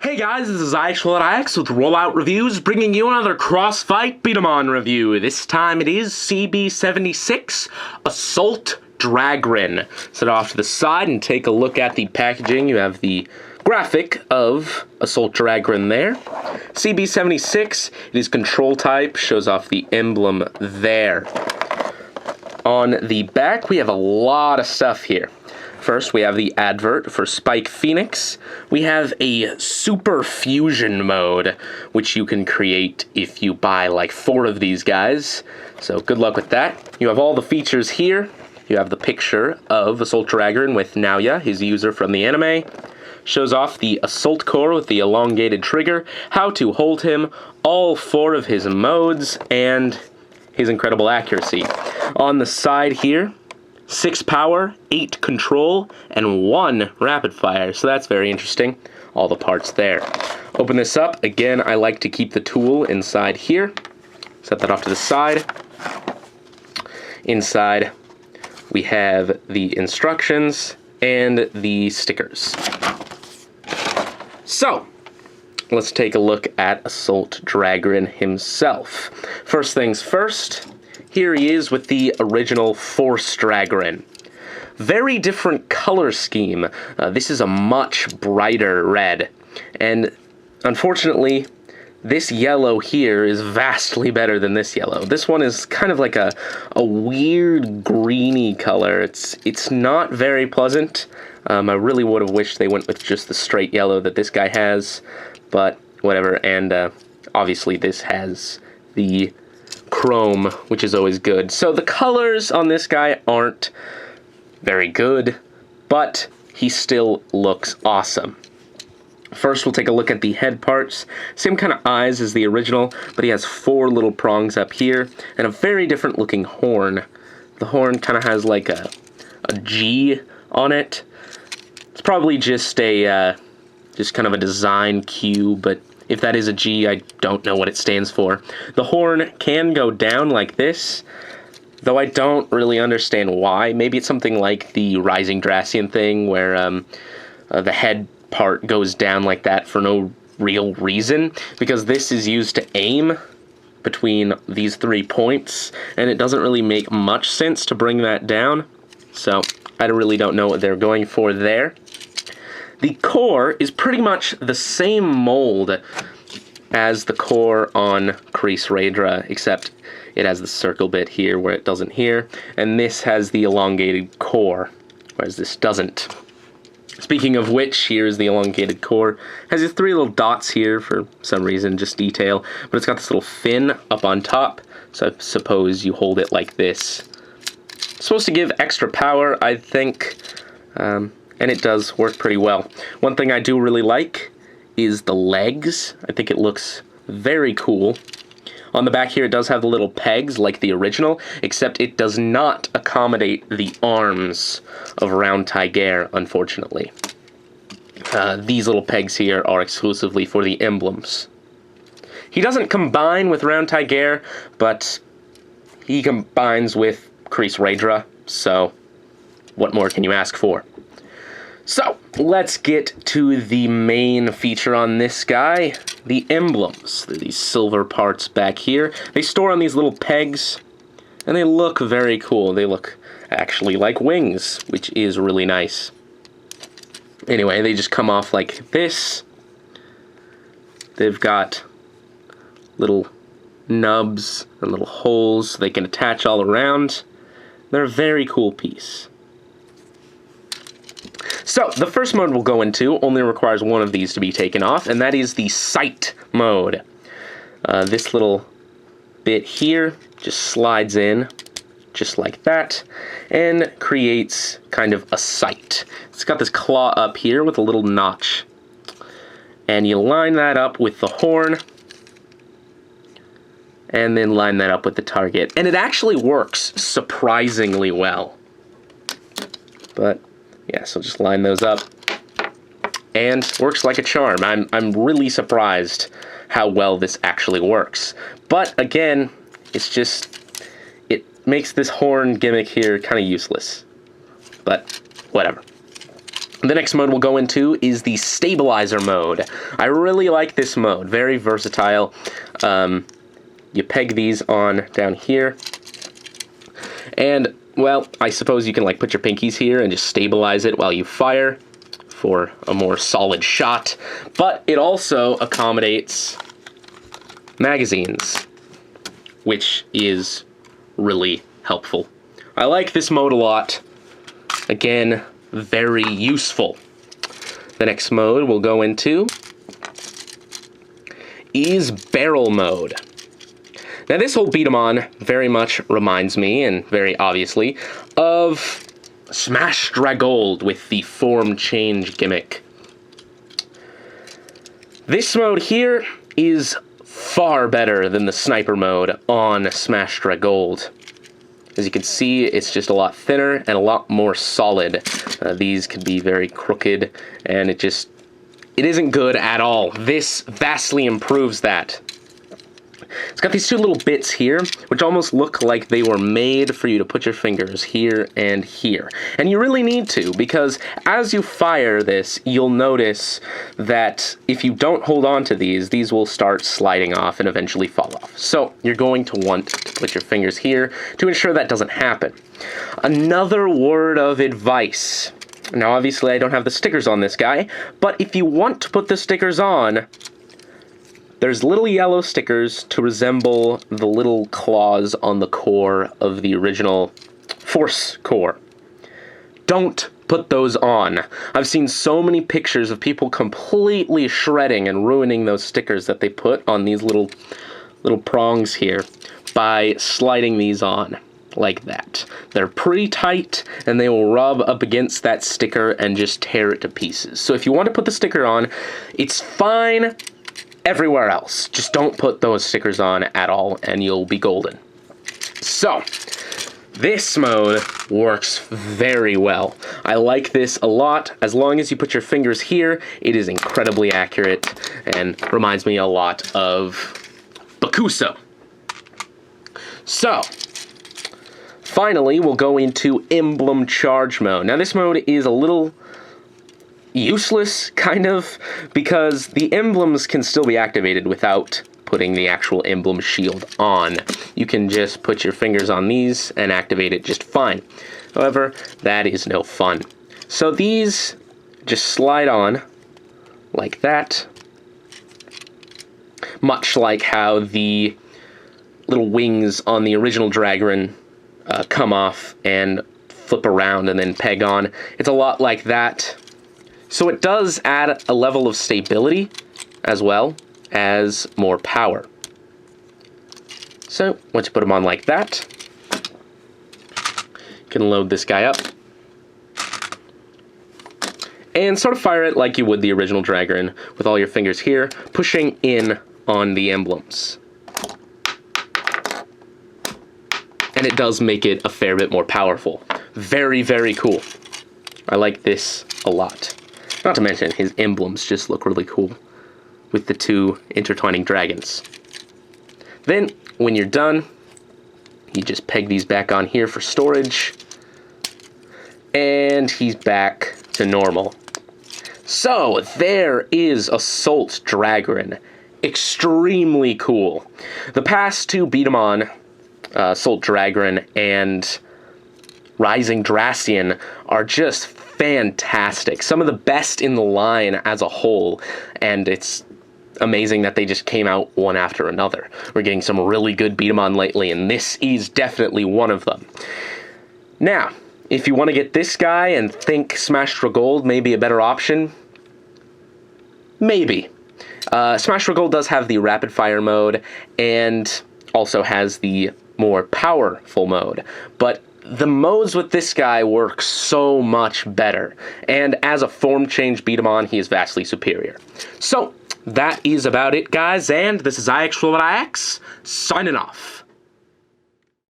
Hey guys, this is IX with Rollout Reviews, bringing you another Crossfight B-Daman review. This time it is CB-76 Assault DRAGREN. Set it off to the side and take a look at the packaging. You have the graphic of Assault DRAGREN there. CB-76, it is control type, shows off the emblem there. On the back, we have a lot of stuff here. First, we have the advert for Spike Phoenix. We have a Super Fusion mode, which you can create if you buy like 4 of these guys. So good luck with that. You have all the features here. You have the picture of Assault DRAGREN with Naoya, his user from the anime. Shows off the Assault Core with the elongated trigger, how to hold him, all 4 of his modes, and his incredible accuracy. On the side here, 6 power, 8 control, and 1 rapid fire, so that's very interesting. All the parts there. Open this up. Again, I like to keep the tool inside here. Set that off to the side. Inside, we have the instructions and the stickers. So, let's take a look at Assault DRAGREN himself. First things first, here he is with the original Force DRAGREN. Very different color scheme. This is a much brighter red. And unfortunately, this yellow here is vastly better than this yellow. This one is kind of like a weird greeny color. It's not very pleasant. I really would have wished they went with just the straight yellow that this guy has, but whatever. And obviously this has the chrome, which is always good. So the colors on this guy aren't very good, but he still looks awesome. First, we'll take a look at the head parts. Same kind of eyes as the original, but he has 4 little prongs up here, and a very different looking horn. The horn kind of has like a G on it. It's probably just kind of a design cue, but if that is a G, I don't know what it stands for. The horn can go down like this, though I don't really understand why. Maybe it's something like the Rising Dracian thing, where the head part goes down like that for no real reason, because this is used to aim between these 3 points, and it doesn't really make much sense to bring that down, so I really don't know what they're going for there. The core is pretty much the same mold as the core on Kreese Raydra, except it has the circle bit here where it doesn't here, and this has the elongated core, whereas this doesn't. Speaking of which, here's the elongated core. It has these 3 little dots here for some reason, just detail, but it's got this little fin up on top, so I suppose you hold it like this. It's supposed to give extra power, I think, and it does work pretty well. One thing I do really like is the legs. I think it looks very cool. On the back here, it does have the little pegs like the original, except it does not accommodate the arms of Round Tiger, unfortunately. These little pegs here are exclusively for the emblems. He doesn't combine with Round Tiger, but he combines with Kreese Raydra, so what more can you ask for? So, let's get to the main feature on this guy, the emblems. They're these silver parts back here. They store on these little pegs, and they look very cool. They look actually like wings, which is really nice. Anyway, they just come off like this. They've got little nubs and little holes so they can attach all around. They're a very cool piece. So, the first mode we'll go into only requires 1 of these to be taken off, and that is the sight mode. This little bit here just slides in, just like that, and creates kind of a sight. It's got this claw up here with a little notch. And you line that up with the horn, and then line that up with the target. And it actually works surprisingly well. But yeah, so just line those up, and works like a charm. I'm really surprised how well this actually works. But again, it makes this horn gimmick here kind of useless. But whatever. The next mode we'll go into is the stabilizer mode. I really like this mode, very versatile. You peg these on down here, and, well, I suppose you can like put your pinkies here and just stabilize it while you fire for a more solid shot, but it also accommodates magazines, which is really helpful. I like this mode a lot. Again, very useful. The next mode we'll go into is barrel mode. Now this whole B-Daman very much reminds me, and very obviously, of Smash Dragold with the form change gimmick. This mode here is far better than the sniper mode on Smash Dragold. As you can see, it's just a lot thinner and a lot more solid. These could be very crooked, and it isn't good at all. This vastly improves that. It's got these two little bits here, which almost look like they were made for you to put your fingers here and here. And you really need to, because as you fire this, you'll notice that if you don't hold on to these will start sliding off and eventually fall off. So you're going to want to put your fingers here to ensure that doesn't happen. Another word of advice. Now, obviously, I don't have the stickers on this guy, but if you want to put the stickers on, there's little yellow stickers to resemble the little claws on the core of the original Force core. Don't put those on. I've seen so many pictures of people completely shredding and ruining those stickers that they put on these little prongs here by sliding these on like that. They're pretty tight, and they will rub up against that sticker and just tear it to pieces. So if you want to put the sticker on, it's fine everywhere else. Just don't put those stickers on at all, and you'll be golden. So, this mode works very well. I like this a lot. As long as you put your fingers here, it is incredibly accurate and reminds me a lot of Bakuso. So, finally, we'll go into Emblem Charge mode. Now, this mode is a little useless, kind of, because the emblems can still be activated without putting the actual emblem shield on. You can just put your fingers on these and activate it just fine. However, that is no fun. So these just slide on like that, much like how the little wings on the original DRAGREN come off and flip around and then peg on. It's a lot like that. So it does add a level of stability as well as more power. So once you put them on like that, you can load this guy up and sort of fire it like you would the original DRAGREN, with all your fingers here pushing in on the emblems. And it does make it a fair bit more powerful. Very, very cool. I like this a lot. Not to mention, his emblems just look really cool with the two intertwining dragons. Then, when you're done, you just peg these back on here for storage, and he's back to normal. So, there is Assault DRAGREN. Extremely cool. The past two B-Daman, Assault DRAGREN and Rising Dracian, are just fantastic. Some of the best in the line as a whole, and it's amazing that they just came out one after another. We're getting some really good B-Daman lately, and this is definitely one of them. Now, if you want to get this guy and think Smash Dragold may be a better option, maybe. Smash Dragold does have the rapid fire mode and also has the more powerful mode, but the modes with this guy work so much better, and as a form change B-Daman, he is vastly superior. So, that is about it, guys, and this is IX4IX, signing off.